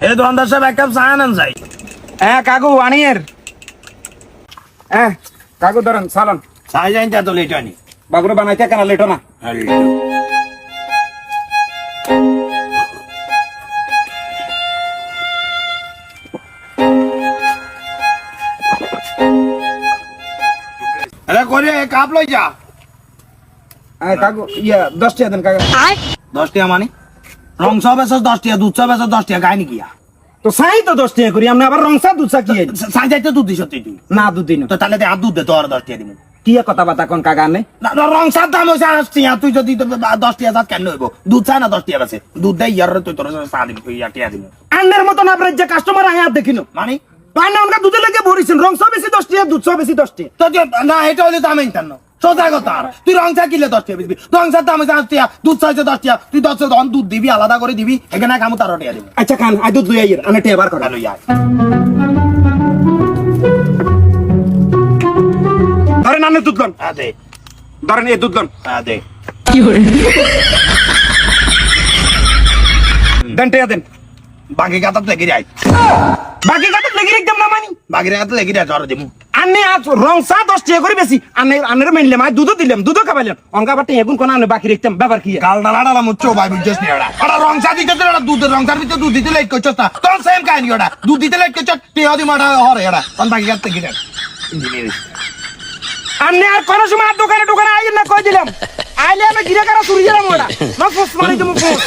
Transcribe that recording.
এই দোকানদার সাহেব এক কাপ চা আনেন যাই। হ্যাঁ কাকু আনিয়ের। হ্যাঁ কাকু ধরেন চালান। চা যাই তো লেট হয়নি। বাগুরে বানাইতে কেন লেটো না? আরে করে কাপ লই যা। হ্যাঁ কাকু ইয়া 10 টাকা দেন কাকা। 10 টাকা মানে রং সব এসে 10 টাকা, দুধ সব এসে 10 টাকা, গায়নি গিয়া তো চাই তো 10 টাকা করি, আপনি আবার রংসা দুধ চা কি? চা যাইতে দুধ দিছ তুই? না দুধ দিন তো তাহলে আর দুধ দে, তো আর 10 টাকা দিব। কি কথা বাতা কোন কাকা নে? রং চার দাম হয়েছে 8 টাকা, তুই যদি 10 টাকা যাত কেন হইব? দুধ চা না 10 টাকা আছে, দুধ দেয় ইয়ার তুই তোর চা দিবি, তুই টাকা দিবি। আন্নের মতন আপনার যে কাস্টমার আয়া দেখিনো মানে পায় না, ওনকা দুধে লেগে ভরিছেন, রংসা বেশি 10 টাকা, দুধ চা বেশি 10 টাকা। তো না, এটা হলে তো আমি জানো সোজা কথা। তুই রং চা কিনলে 10 টাকা দিবি, রং চার দাম হয়েছে 8 টাকা, দুধ চা হয়েছে 10 টাকা, তুই 10 টাকা দুধ দিবি, আলাদা করে দিবি, এখানে কামু 13 টাকা দিবি। আচ্ছা খান আই দুধ লই আইয়ের আনে টেবার করে। ভালো ইয়ার ধরেন আনে দুধ লন, আদে ধরেন এই দুধ লন আদে দেন টেয়া দেন। বাকি গাতাত লেগে যায়, বাকি কথা লেগে একদম না মানি। বাকি গাতাত লেগে যায়, ধরে দিমু। আনে আজ রংসা 10 টাকা করে বেশি আনের মানলে মাই দুধও দিলাম, দুধও খাবাইলাম, অঙ্কা বাটে এগুন কোন আনে বাকি রাখতাম ব্যাপার কি? কাল ডালাডালা মুচ্ছো ভাই বুঝছস নি? ওটা রং চা দিতে তো ওটা দুধ, রং চার ভিতরে দুধ দিতে লেট করছস না, তোর সেম কাহিনী ওটা। দুধ দিতে লেট করছস, টেয়া দি মাটা হরে ওটা, কোন বাকি গাত লেগে যায়। ইঞ্জিনিয়ার আনে আর কোন সময় আর দোকানে আইয়েন না কই দিলাম, আইলে আমি গিরে কারা চুরি গেলাম ওটা না, ফোস মারি তুমি ফোস।